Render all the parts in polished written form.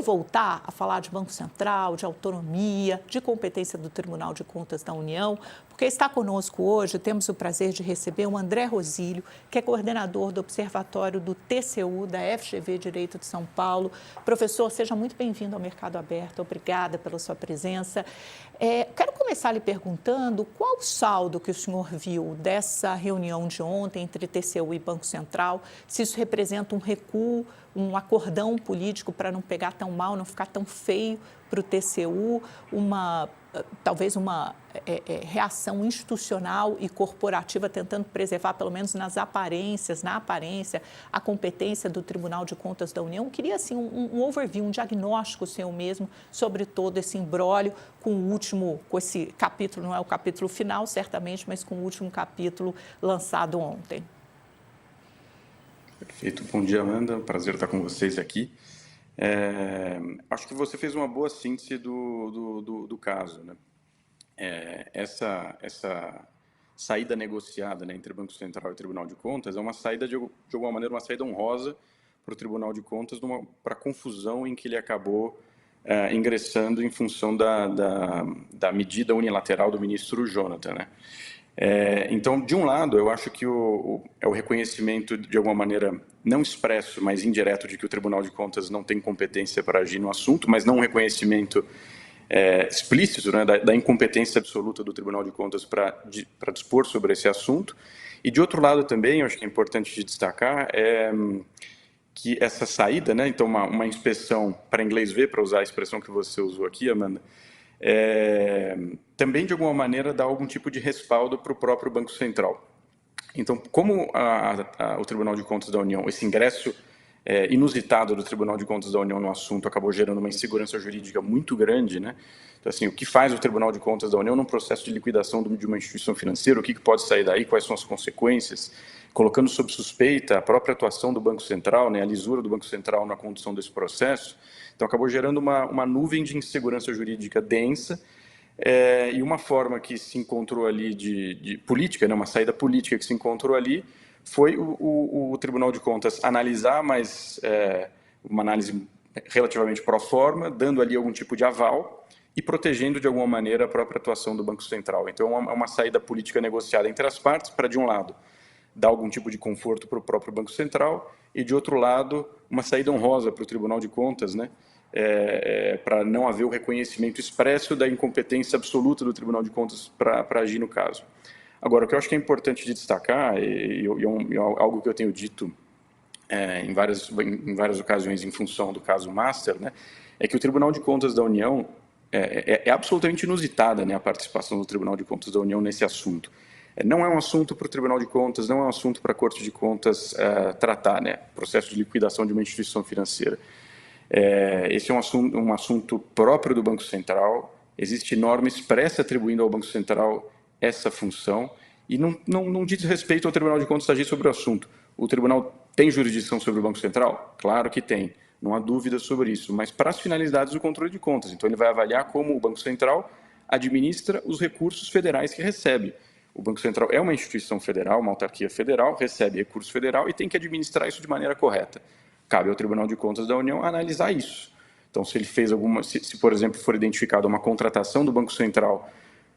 voltar a falar de Banco Central, de autonomia, de competência do Tribunal de Contas da União, porque está conosco hoje, temos o prazer de receber o André Rosílio, que é coordenador do Observatório do TCU, da FGV Direito de São Paulo. Professor, seja muito bem-vindo ao Mercado Aberto, obrigada pela sua presença. Quero começar lhe perguntando qual o saldo que o senhor viu dessa reunião de ontem entre TCU e Banco Central, se isso representa um recuo, um acordão político para não pegar tão mal, não ficar tão feio para o TCU, talvez uma reação institucional e corporativa tentando preservar, pelo menos na aparência, a competência do Tribunal de Contas da União. Queria, assim, um overview, um diagnóstico seu mesmo sobre todo esse imbróglio com esse capítulo, não é o capítulo final, certamente, mas com o último capítulo lançado ontem. Perfeito. Bom dia, Amanda. Prazer estar com vocês aqui. Acho que você fez uma boa síntese do caso, né? Essa saída negociada, né, entre o Banco Central e o Tribunal de Contas é uma saída, de alguma maneira, uma saída honrosa para o Tribunal de Contas, para a confusão em que ele acabou ingressando em função da medida unilateral do ministro Jonathan, né? Então, de um lado, eu acho que é o reconhecimento, de alguma maneira, não expresso, mas indireto, de que o Tribunal de Contas não tem competência para agir no assunto, mas não um reconhecimento explícito, né, da incompetência absoluta do Tribunal de Contas para dispor sobre esse assunto. E, de outro lado, também, eu acho que é importante de destacar que essa saída, né, então uma inspeção para inglês ver, para usar a expressão que você usou aqui, Amanda, também, de alguma maneira, dá algum tipo de respaldo para o próprio Banco Central. Então, como o Tribunal de Contas da União, esse ingresso inusitado do Tribunal de Contas da União no assunto acabou gerando uma insegurança jurídica muito grande, né? Então, assim, o que faz o Tribunal de Contas da União num processo de liquidação de uma instituição financeira, o que pode sair daí, quais são as consequências, colocando sob suspeita a própria atuação do Banco Central, né, a lisura do Banco Central na condução desse processo. Então, acabou gerando uma nuvem de insegurança jurídica densa, e uma forma que se encontrou ali de política, né, uma saída política que se encontrou ali, foi o Tribunal de Contas analisar, mas uma análise relativamente pro forma, dando ali algum tipo de aval e protegendo de alguma maneira a própria atuação do Banco Central. Então, é uma saída política negociada entre as partes para, de um lado, dar algum tipo de conforto para o próprio Banco Central e, de outro lado, uma saída honrosa para o Tribunal de Contas, né, para não haver o reconhecimento expresso da incompetência absoluta do Tribunal de Contas para agir no caso. Agora, o que eu acho que é importante de destacar, e algo que eu tenho dito em várias ocasiões em função do caso Master, né, é que o Tribunal de Contas da União é absolutamente inusitada, né, a participação do Tribunal de Contas da União nesse assunto. Não é um assunto para o Tribunal de Contas, não é um assunto para a Corte de Contas tratar, né, processo de liquidação de uma instituição financeira. Esse é um assunto próprio do Banco Central, existe norma expressa atribuindo ao Banco Central essa função e não diz respeito ao Tribunal de Contas agir sobre o assunto. O Tribunal tem jurisdição sobre o Banco Central? Claro que tem, não há dúvida sobre isso, mas para as finalidades do controle de contas. Então, ele vai avaliar como o Banco Central administra os recursos federais que recebe. O Banco Central é uma instituição federal, uma autarquia federal, recebe recurso federal e tem que administrar isso de maneira correta. Cabe ao Tribunal de Contas da União analisar isso. Então, se ele fez se por exemplo, for identificada uma contratação do Banco Central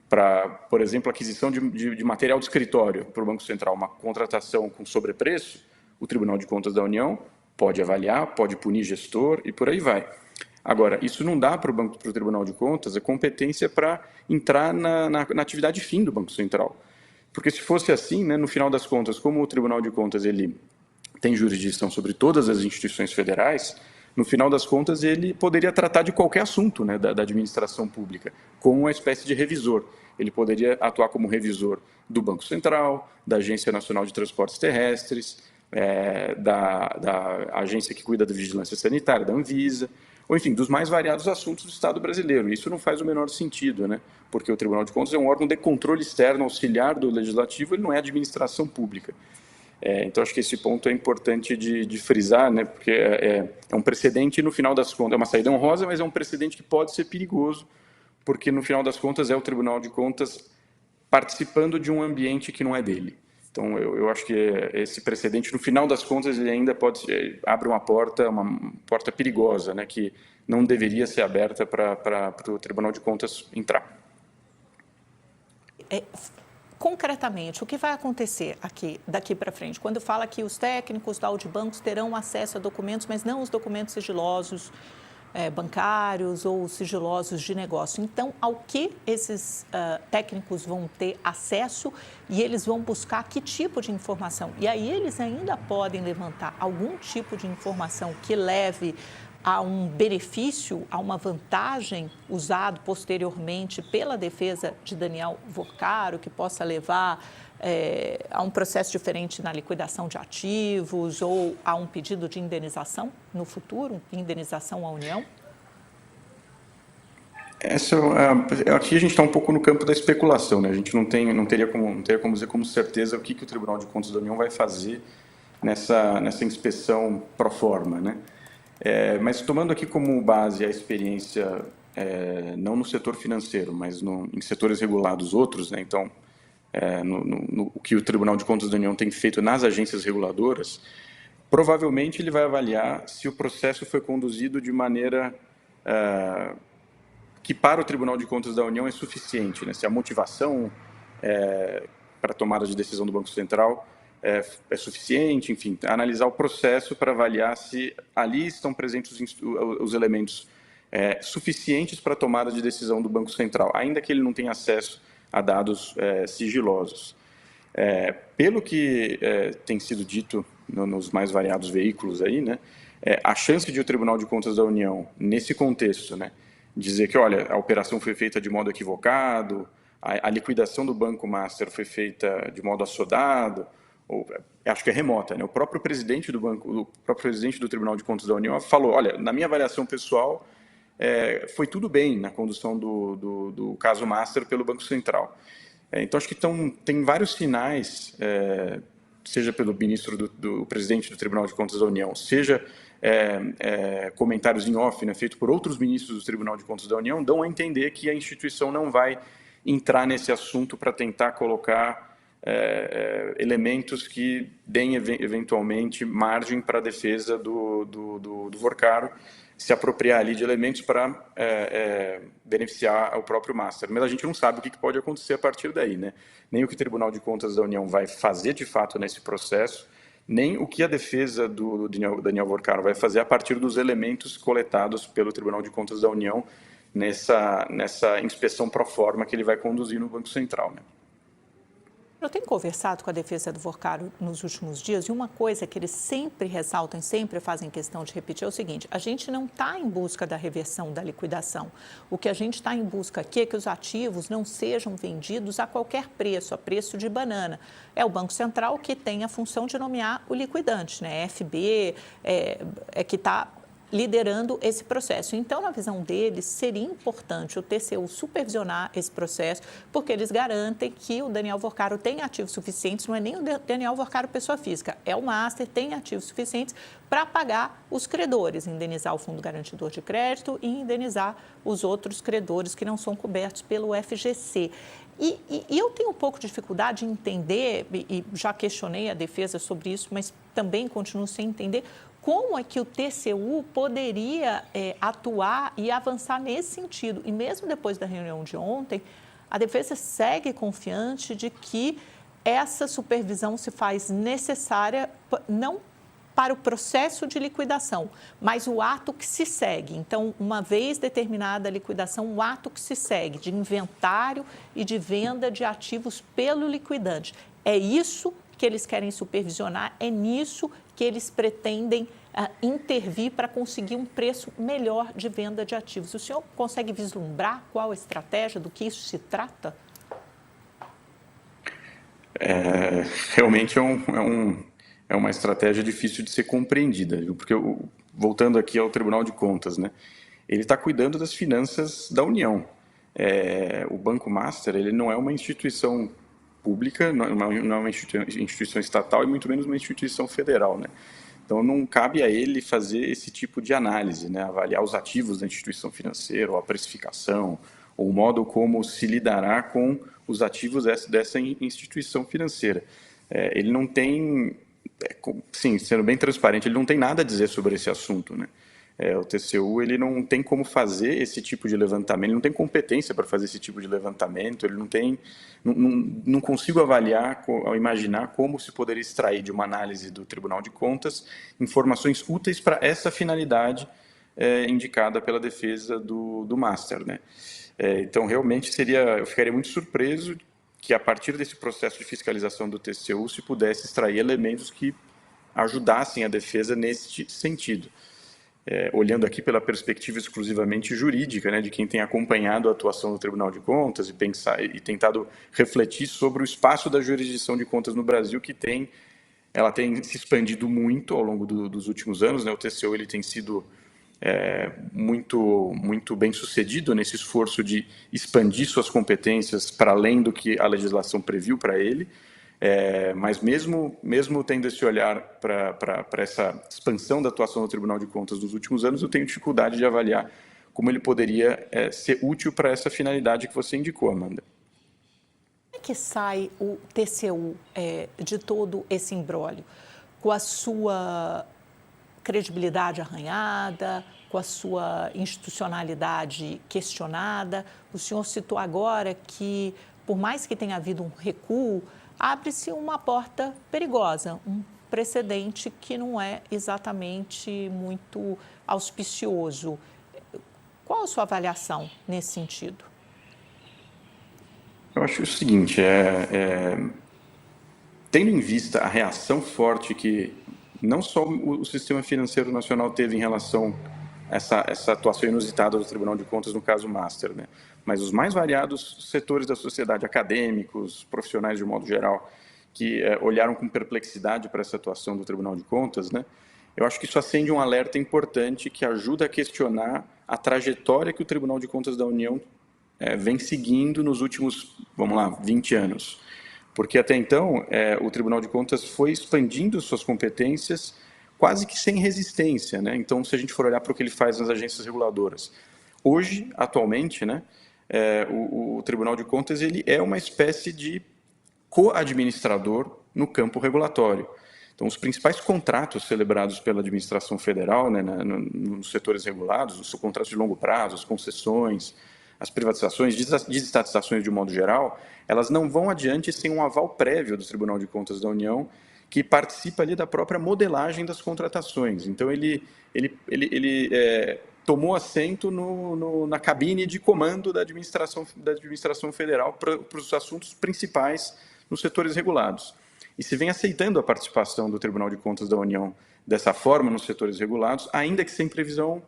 para, por exemplo, aquisição de material de escritório para o Banco Central, uma contratação com sobrepreço, o Tribunal de Contas da União pode avaliar, pode punir gestor e por aí vai. Agora, isso não dá para o Tribunal de Contas a competência para entrar na atividade fim do Banco Central. Porque se fosse assim, né, no final das contas, como o Tribunal de Contas ele tem jurisdição sobre todas as instituições federais, no final das contas ele poderia tratar de qualquer assunto, né, da administração pública, como uma espécie de revisor. Ele poderia atuar como revisor do Banco Central, da Agência Nacional de Transportes Terrestres, da agência que cuida da vigilância sanitária, da Anvisa, ou enfim, dos mais variados assuntos do Estado brasileiro. Isso não faz o menor sentido, né? Porque o Tribunal de Contas é um órgão de controle externo auxiliar do Legislativo, ele não é administração pública. Então, acho que esse ponto é importante de frisar, né? Porque é um precedente, no final das contas, é uma saída honrosa, mas é um precedente que pode ser perigoso, porque, no final das contas, é o Tribunal de Contas participando de um ambiente que não é dele. Então, eu acho que esse precedente, no final das contas, ele ainda abre uma porta perigosa, né, que não deveria ser aberta para o Tribunal de Contas entrar. Concretamente, o que vai acontecer daqui para frente? Quando fala que os técnicos da Audibancos terão acesso a documentos, mas não os documentos sigilosos bancários ou sigilosos de negócio. Então, ao que esses técnicos vão ter acesso e eles vão buscar que tipo de informação? E aí eles ainda podem levantar algum tipo de informação que leve a um benefício, a uma vantagem usado posteriormente pela defesa de Daniel Vorcaro, que possa levar a um processo diferente na liquidação de ativos ou a um pedido de indenização no futuro, indenização à União? Aqui a gente está um pouco no campo da especulação, né? A gente não teria como dizer com certeza o que o Tribunal de Contas da União vai fazer nessa inspeção pro forma, né? Mas tomando aqui como base a experiência, não no setor financeiro, mas em setores regulados outros, né? Então, o que o Tribunal de Contas da União tem feito nas agências reguladoras, provavelmente ele vai avaliar se o processo foi conduzido de maneira que para o Tribunal de Contas da União é suficiente, né? Se a motivação para a tomada de decisão do Banco Central é suficiente, enfim, analisar o processo para avaliar se ali estão presentes os elementos suficientes para a tomada de decisão do Banco Central, ainda que ele não tenha acesso a dados sigilosos. Pelo que tem sido dito nos mais variados veículos aí, né, a chance de o Tribunal de Contas da União, nesse contexto, né, dizer que, olha, a operação foi feita de modo equivocado, a liquidação do Banco Master foi feita de modo assodado, acho que é remota, né? O próprio presidente do Tribunal de Contas da União falou, olha, na minha avaliação pessoal, foi tudo bem na condução do caso Master pelo Banco Central. Então, acho que tem vários sinais, seja pelo ministro do presidente do Tribunal de Contas da União, seja comentários em off, né, feito por outros ministros do Tribunal de Contas da União, dão a entender que a instituição não vai entrar nesse assunto para tentar colocar elementos que deem eventualmente margem para a defesa do Vorcaro se apropriar ali de elementos para beneficiar o próprio Master. Mas a gente não sabe o que pode acontecer a partir daí, né? Nem o que o Tribunal de Contas da União vai fazer de fato nesse processo, nem o que a defesa do Daniel Vorcaro vai fazer a partir dos elementos coletados pelo Tribunal de Contas da União nessa inspeção pro forma que ele vai conduzir no Banco Central, né? Eu tenho conversado com a defesa do Vorcaro nos últimos dias e uma coisa que eles sempre ressaltam, sempre fazem questão de repetir é o seguinte: a gente não está em busca da reversão da liquidação. O que a gente está em busca aqui é que os ativos não sejam vendidos a qualquer preço, a preço de banana. É o Banco Central que tem a função de nomear o liquidante, né? FB que está liderando esse processo. Então, na visão deles, seria importante o TCU supervisionar esse processo, porque eles garantem que o Daniel Vorcaro tem ativos suficientes, não é nem o Daniel Vorcaro pessoa física, é o Master, tem ativos suficientes para pagar os credores, indenizar o Fundo Garantidor de Crédito e indenizar os outros credores que não são cobertos pelo FGC. E eu tenho um pouco de dificuldade em entender, e já questionei a defesa sobre isso, mas também continuo sem entender, como é que o TCU poderia atuar e avançar nesse sentido? E mesmo depois da reunião de ontem, a defesa segue confiante de que essa supervisão se faz necessária não para o processo de liquidação, mas o ato que se segue. Então, uma vez determinada a liquidação, o ato que se segue de inventário e de venda de ativos pelo liquidante. É isso que eles querem supervisionar, é nisso que eles pretendem intervir para conseguir um preço melhor de venda de ativos. O senhor consegue vislumbrar qual a estratégia, do que isso se trata? Realmente é uma estratégia difícil de ser compreendida, viu? Porque, voltando aqui ao Tribunal de Contas, né, ele está cuidando das finanças da União. O Banco Master, ele não é uma instituição pública, não é uma instituição estatal e muito menos uma instituição federal, né? Então, não cabe a ele fazer esse tipo de análise, né? Avaliar os ativos da instituição financeira, ou a precificação, ou o modo como se lidará com os ativos dessa instituição financeira. Ele não tem, sim, sendo bem transparente, ele não tem nada a dizer sobre esse assunto, né? O TCU ele não tem como fazer esse tipo de levantamento, ele não tem competência para fazer esse tipo de levantamento, ele não consigo avaliar, ao imaginar como se poderia extrair de uma análise do Tribunal de Contas informações úteis para essa finalidade indicada pela defesa do Master, né? Então, realmente eu ficaria muito surpreso que a partir desse processo de fiscalização do TCU se pudesse extrair elementos que ajudassem a defesa nesse sentido. Olhando aqui pela perspectiva exclusivamente jurídica, né, de quem tem acompanhado a atuação do Tribunal de Contas e tentado refletir sobre o espaço da jurisdição de contas no Brasil, ela tem se expandido muito ao longo dos últimos anos, né? O TCU ele tem sido muito bem sucedido nesse esforço de expandir suas competências para além do que a legislação previu para ele. Mas mesmo tendo esse olhar para essa expansão da atuação do Tribunal de Contas nos últimos anos, eu tenho dificuldade de avaliar como ele poderia ser útil para essa finalidade que você indicou, Amanda. Como é que sai o TCU de todo esse imbróglio? Com a sua credibilidade arranhada, com a sua institucionalidade questionada? O senhor citou agora que, por mais que tenha havido um recuo, abre-se uma porta perigosa, um precedente que não é exatamente muito auspicioso. Qual a sua avaliação nesse sentido? Eu acho o seguinte, tendo em vista a reação forte que não só o sistema financeiro nacional teve em relação a essa atuação inusitada do Tribunal de Contas no caso Master, né? Mas os mais variados setores da sociedade, acadêmicos, profissionais de modo geral, que olharam com perplexidade para essa atuação do Tribunal de Contas, né? Eu acho que isso acende um alerta importante que ajuda a questionar a trajetória que o Tribunal de Contas da União vem seguindo nos últimos, 20 anos. Porque até então, o Tribunal de Contas foi expandindo suas competências quase que sem resistência, né? Então, se a gente for olhar para o que ele faz nas agências reguladoras, hoje, atualmente, né, o Tribunal de Contas ele é uma espécie de co-administrador no campo regulatório. Então, os principais contratos celebrados pela administração federal, né, nos setores regulados, os contratos de longo prazo, as concessões, as privatizações, desestatizações de um modo geral, elas não vão adiante sem um aval prévio do Tribunal de Contas da União, que participa ali da própria modelagem das contratações. Então, ele tomou assento na cabine de comando da administração federal para os assuntos principais nos setores regulados. E se vem aceitando a participação do Tribunal de Contas da União dessa forma nos setores regulados, ainda que sem previsão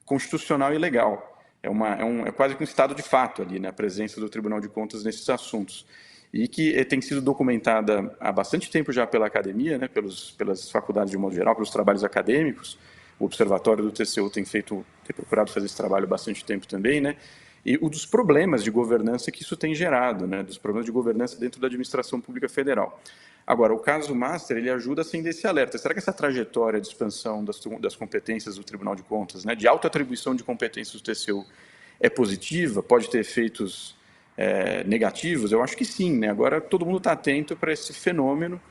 constitucional e legal. É quase que um estado de fato ali, né, a presença do Tribunal de Contas nesses assuntos. E que tem sido documentada há bastante tempo já pela academia, né, pelas faculdades de modo geral, pelos trabalhos acadêmicos. O Observatório do TCU tem procurado fazer esse trabalho há bastante tempo também, né, e dos problemas de governança que isso tem gerado, né, dos problemas de governança dentro da administração pública federal. Agora, o caso Master, ele ajuda a acender esse alerta. Será que essa trajetória de expansão das competências do Tribunal de Contas, né, de autoatribuição de competências do TCU, é positiva? Pode ter efeitos negativos? Eu acho que sim, né? Agora, todo mundo está atento para esse fenômeno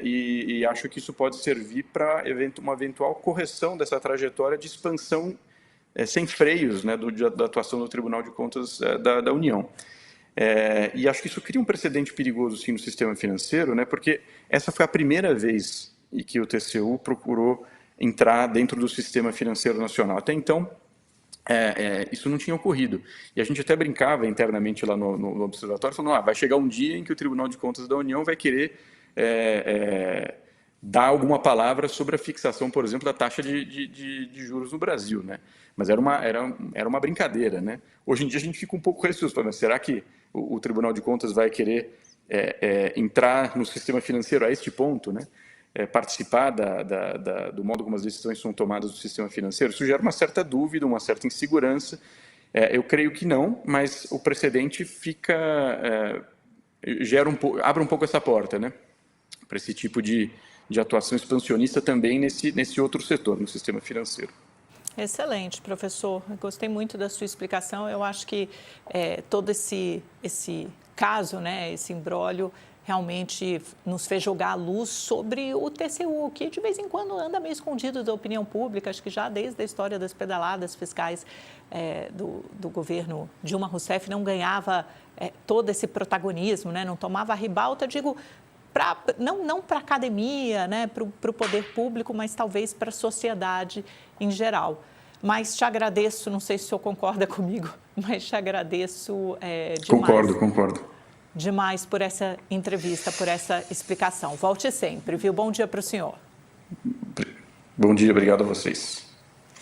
e acho que isso pode servir para uma eventual correção dessa trajetória de expansão sem freios, né, da atuação do Tribunal de Contas da União. E acho que isso cria um precedente perigoso, sim, no sistema financeiro, né, porque essa foi a primeira vez em que o TCU procurou entrar dentro do sistema financeiro nacional. Até então, isso não tinha ocorrido. E a gente até brincava internamente lá no Observatório, falando, vai chegar um dia em que o Tribunal de Contas da União vai querer dar alguma palavra sobre a fixação, por exemplo, da taxa de juros no Brasil, né? Mas era uma brincadeira, né? Hoje em dia a gente fica um pouco receoso, mas será que o Tribunal de Contas vai querer entrar no sistema financeiro a este ponto, né? Participar do modo como as decisões são tomadas no sistema financeiro? Isso gera uma certa dúvida, uma certa insegurança. Eu creio que não, mas o precedente abre um pouco essa porta, né? Para esse tipo de atuação expansionista também nesse outro setor, no sistema financeiro. Excelente, professor. Eu gostei muito da sua explicação. Eu acho que todo esse caso, né, esse imbróglio, realmente nos fez jogar a luz sobre o TCU, que de vez em quando anda meio escondido da opinião pública, acho que já desde a história das pedaladas fiscais do governo Dilma Rousseff não ganhava todo esse protagonismo, né? Não tomava a ribalta, digo, não para a academia, né? Para o poder público, mas talvez para a sociedade em geral. Mas te agradeço, não sei se o senhor concorda comigo, mas te agradeço demais. Concordo. Demais por essa entrevista, por essa explicação. Volte sempre, viu? Bom dia para o senhor. Bom dia, obrigado a vocês.